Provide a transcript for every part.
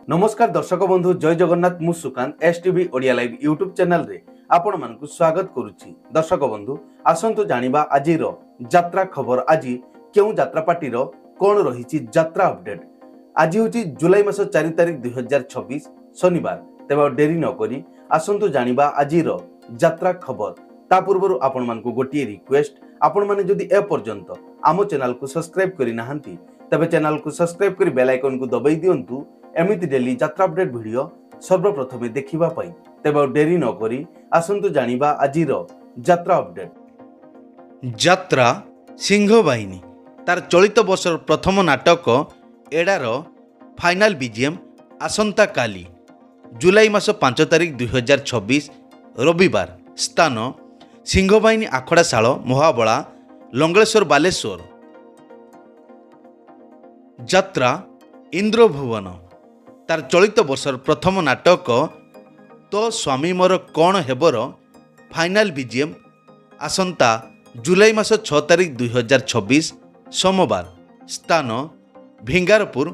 नमस्कार दर्शक बंधु जय जगन्नाथ मु Sukant STV Odia live YouTube channel रे आपण मानकु स्वागत करूची। दर्शक बंधु आसंतु जानिबा आजिर यात्रा खबर। आज केउ यात्रा पार्टीर कोन रहिची यात्रा अपडेट। आज होची जुलाई मास 4 तारिख 2026 शनिवार। तेबा डेरी न करी आसंतु जानिबा आजिर यात्रा खबर। ता पूर्व आपण मानकु गोटिए रिक्वेस्ट, आपण माने जदि ए पर्यंत आम चैनल को सब्सक्राइब करि नाहंती तबे चैनल को सब्सक्राइब करी बेल आइकन को दबाई दियंतु। एमिति डेली यात्रा अपडेट वीडियो सर्वप्रथमे देखिबा पई। तेबे डेरी न करी आसंतु जानिबा आजिर यात्रा अपडेट। यात्रा सिंह बाहिनी तार चलित वर्षर प्रथम नाटक एडार फाइनाल बीजीएम आसंता काली जुलाई मास 5 तारिख 2026 रविवार। स्थान सिंह बाहिनी आखड़ाशाल मोहाबला लंगलेश्वर बालेश्वर। यात्रा इंद्रभुवन तार चलित वर्षर प्रथम नाटक तो स्वामी मोर कौन हेबर फाइनाल बीजीएम आसंता जुलाई मास 6 तारिख 2026 सोमवार। स्थान भिंगारपुर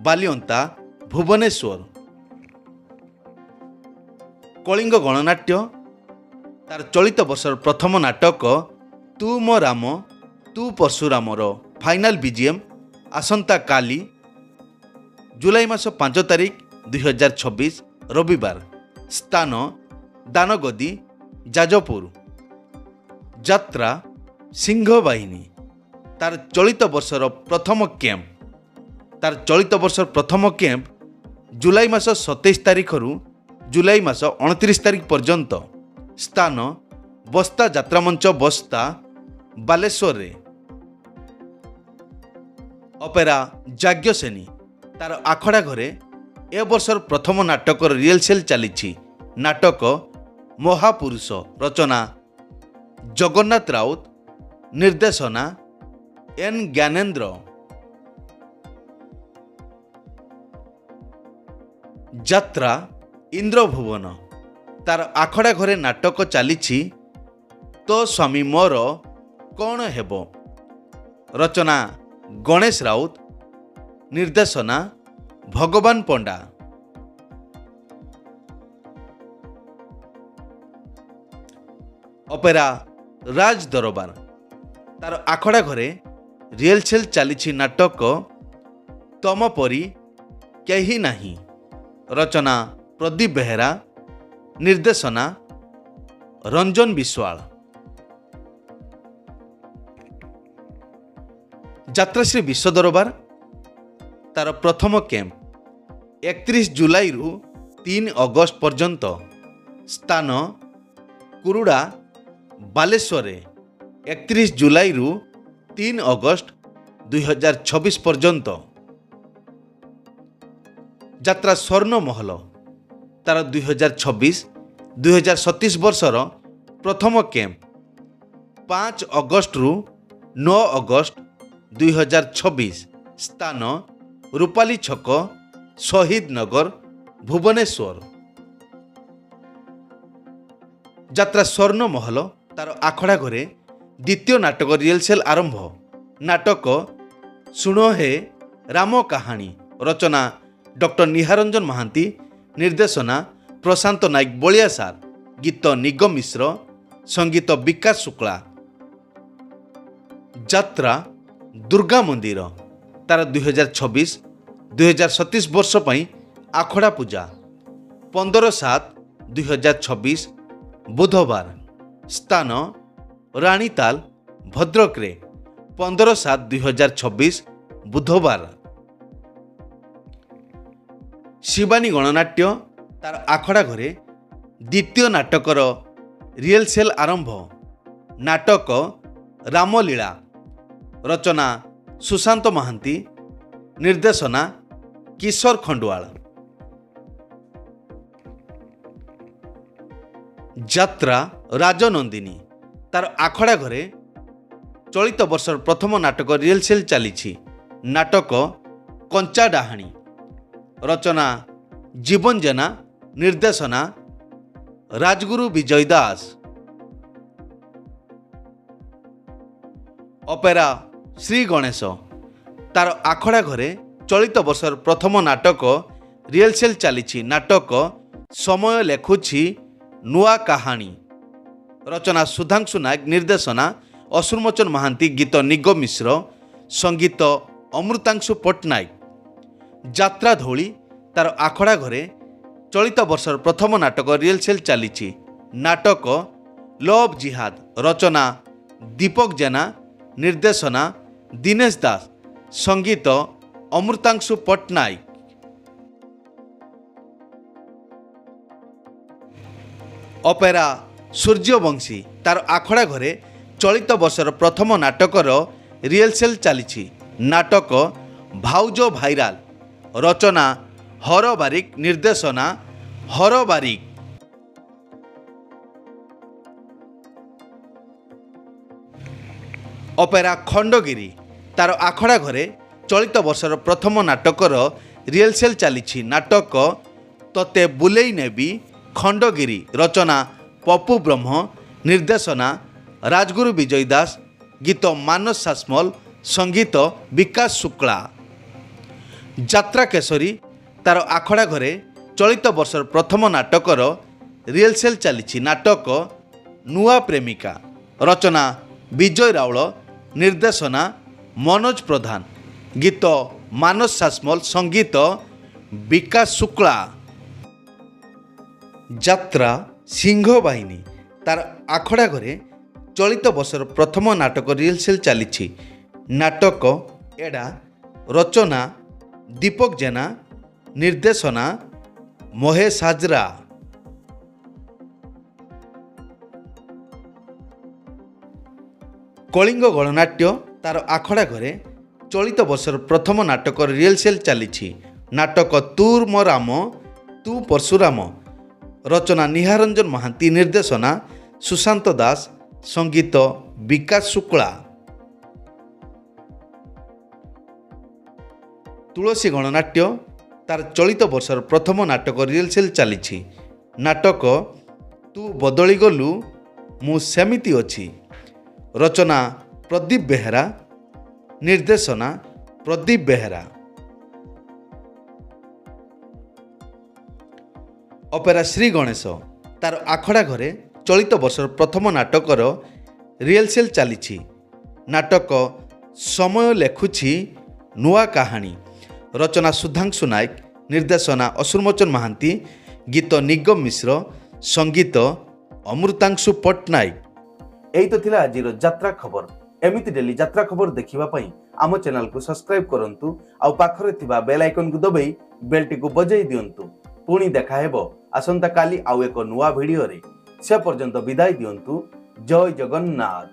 बालियंता भुवनेश्वर। कलिंग गणनाट्य तार चलित वर्षर प्रथम नाटक तू मो राम तू परशुरामर फाइनाल बीजीएम आसंता काली जुलाई मास 5 तारिख 2026 रविवार। स्थान दानगदी जाजपुर। यात्रा सिंह बाहिनी तार चलित वर्षर प्रथम कैंप जुलाई मास 27 तारिख रु जुलाई मास 29 तारिख पर्यंत। स्थान बस्ता यात्रा मंच बस्ता बालेश्वर रे। अपेरा जाग्यसेनी तार आखड़ा घरे ए वर्षर प्रथम नाटक रिहर्सल चली। नाटक महापुरुष रचना जगन्नाथ राउत निर्देशना एन ज्ञानेन्द्र। यात्रा इंद्रभुवन तार आखड़ा घरे नाटक चली तो स्वामी मोर कौन हेब रचना गणेश राउत निर्देशना भगवान पंडा। अपेरा राज दरबार तार आखड़ा घरे रिहर्सल चली। नाटक तम परी कहीं नहीं रचना प्रदीप बेहेरा निर्देशना रंजन विश्वाल। यात्राश्री विश्व दरबार तार प्रथम कैंप 31 जुलाई रु 3 अगस्त पर्यंत। स्थान कुरुड़ा बालेश्वर 31 जुलाई रु 3 अगस्त 2026 पर्यंत। यात्रा स्वर्ण महल तार 2026-2027 वर्षर प्रथम कैंप 5 अगस्त रु 9 अगस्त 2026। स्थान रूपाली छक शहीद नगर भुवनेश्वर। यात्रा स्वर्ण महल तार आखड़ा घरे द्वितीय नाटक रिहर्सल आरंभ। नाटक सुनो हे राम कहानी रचना डॉक्टर निहारंजन महांती निर्देशना प्रशांत नायक बलिया सार। गीत निगम मिश्र संगीत विकास शुक्ला। यात्रा दुर्गा मंदिर तार 2026-2027 वर्ष पई आखड़ा पूजा 15/7/2026 बुधवार। स्थान रानीताल भद्रक रे 15/7/2026 बुधवार। शिवानी गणनाट्य तार आखड़ा घरे द्वितीय नाटकर रिहर्सल आरंभ। नाटक रामलीला रचना सुशांत महांती निर्देशना किशोर खंडवाल। यात्रा राजनंदिनी तार आखड़ा घरे चलित वर्षर प्रथम नाटक रिहर्सल चली। नाटक कंचा डाहाणी रचना जीवन जेना निर्देशना राजगुरु विजय दास। अपेरा श्री गणेश तार आखड़ा घरे चलित वर्षर प्रथम नाटक ରିହର୍ସାଲ ଚାଲିଛି ନାଟକ ସମୟ ଲେଖୁଛି ନୂଆ କାହାଣୀ। ରଚନା ସୁଧାଂଶୁ ନାୟକ, ନିର୍ଦ୍ଦେଶନା ଅସୁରମୋଚନ ମହାନ୍ତି, ଗୀତ ନିଗମ ମିଶ୍ର, ସଙ୍ଗୀତ ଅମୃତାଂଶୁ ପଟ୍ଟନାୟକ। ଯାତ୍ରା ଧଉଳି ତାର ଆଖଡ଼ା ଘରେ ଚଳିତ ବର୍ଷର ପ୍ରଥମ ନାଟକ ରିହର୍ସାଲ ଚାଲିଛି। ନାଟକ ଲଭ୍ ଜିହାଦ, ରଚନା ଦୀପକ ଜେନା, ନିର୍ଦ୍ଦେଶନା ଦିନେଶ ଦାସ, ସଙ୍ଗୀତ ଅମୃତାଂଶୁ ପଟ୍ଟନାୟକ। ଅପେରା ସୂର୍ଯ୍ୟବଂଶୀ ତାର ଆଖଡ଼ା ଘରେ ଚଳିତ ବର୍ଷର ପ୍ରଥମ ନାଟକର ରିହର୍ସାଲ ଚାଲିଛି। ନାଟକ ଭାଉଜ ଭାଇରାଲ, ରଚନା ହର ବାରିକ, ନିର୍ଦ୍ଦେଶନା ହର ବାରିକ। ଅପେରା ଖଣ୍ଡଗିରି ତାର ଆଖଡ଼ା ଘରେ ଚଳିତ ବର୍ଷର ପ୍ରଥମ ନାଟକର ରିହର୍ସାଲ ଚାଲିଛି। ନାଟକ ତତେ ବୁଲେଇ ନେବି ଖଣ୍ଡଗିରି, ରଚନା ପପୁ ବ୍ରହ୍ମ, ନିର୍ଦ୍ଦେଶନା ରାଜଗୁରୁ ବିଜୟ ଦାସ, ଗୀତ ମାନସ ସାସମଲ, ସଙ୍ଗୀତ ବିକାଶ ଶୁକ୍ଳା। ଯାତ୍ରା କେଶରୀ ତାର ଆଖଡ଼ା ଘରେ ଚଳିତ ବର୍ଷର ପ୍ରଥମ ନାଟକର ରିହର୍ସାଲ ଚାଲିଛି। ନାଟକ ନୂଆ ପ୍ରେମିକା, ରଚନା ବିଜୟ ରାଉଳ, ନିର୍ଦ୍ଦେଶନା ମନୋଜ ପ୍ରଧାନ, ଗୀତ ମାନସ ସାସମଲ, ସଙ୍ଗୀତ ବିକାଶ ଶୁକ୍ଳା। ଯାତ୍ରା ସିଂହ ବାହିନୀ ତାର ଆଖଡ଼ା ଘରେ ଚଳିତ ବର୍ଷର ପ୍ରଥମ ନାଟକ ରିହର୍ସାଲ ଚାଲିଛି। ନାଟକ ଏଡ଼ା, ରଚନା ଦୀପକ ଜେନା, ନିର୍ଦ୍ଦେଶନା ମହେଶ ହାଜରା। କଳିଙ୍ଗ ଗଣନାଟ୍ୟ ତାର ଆଖଡ଼ା ଘରେ ଚଳିତ ବର୍ଷର ପ୍ରଥମ ନାଟକର ରିହର୍ସାଲ ଚାଲିଛି। ନାଟକ ତୁ ମୋ ରାମ ତୁ ପରଶୁରାମ, ରଚନା ନିହାରଞ୍ଜନ ମହାନ୍ତି, ନିର୍ଦ୍ଦେଶନା ସୁଶାନ୍ତ ଦାସ, ସଙ୍ଗୀତ ବିକାଶ ଶୁକ୍ଳା। ତୁଳସୀ ଗଣନାଟ୍ୟ ତାର ଚଳିତ ବର୍ଷର ପ୍ରଥମ ନାଟକ ରିହର୍ସାଲ ଚାଲିଛି। ନାଟକ ତୁ ବଦଳି ଗଲୁ ମୁଁ ସେମିତି ଅଛି, ରଚନା ପ୍ରଦୀପ ବେହେରା, ନିର୍ଦ୍ଦେଶନା ପ୍ରଦୀପ ବେହେରା। ଅପେରା ଶ୍ରୀ ଗଣେଶ ତାର ଆଖଡ଼ା ଘରେ ଚଳିତ ବର୍ଷର ପ୍ରଥମ ନାଟକର ରିହର୍ସାଲ ଚାଲିଛି। ନାଟକ ସମୟ ଲେଖୁଛି ନୂଆ କାହାଣୀ, ରଚନା ସୁଧାଂଶୁ ନାୟକ, ନିର୍ଦ୍ଦେଶନା ଅସୁରମୋଚନ ମହାନ୍ତି, ଗୀତ ନିଗମ ମିଶ୍ର, ସଙ୍ଗୀତ ଅମୃତାଂଶୁ ପଟ୍ଟନାୟକ। ଏଇ ତ ଥିଲା ଆଜିର ଯାତ୍ରା ଖବର। ଏମିତି ଡେଲି ଯାତ୍ରା ଖବର ଦେଖିବା ପାଇଁ ଆମ ଚ୍ୟାନେଲକୁ ସବସ୍କ୍ରାଇବ କରନ୍ତୁ ଆଉ ପାଖରେ ଥିବା ବେଲ୍ ଆଇକନକୁ ଦବାଇ ବେଲଟିକୁ ବଜାଇ ଦିଅନ୍ତୁ। ପୁଣି ଦେଖା ହେବ ଆସନ୍ତା କାଲି ଆଉ ଏକ ନୂଆ ଭିଡିଓରେ। ସେ ପର୍ଯ୍ୟନ୍ତ ବିଦାୟ ଦିଅନ୍ତୁ। ଜୟ ଜଗନ୍ନାଥ।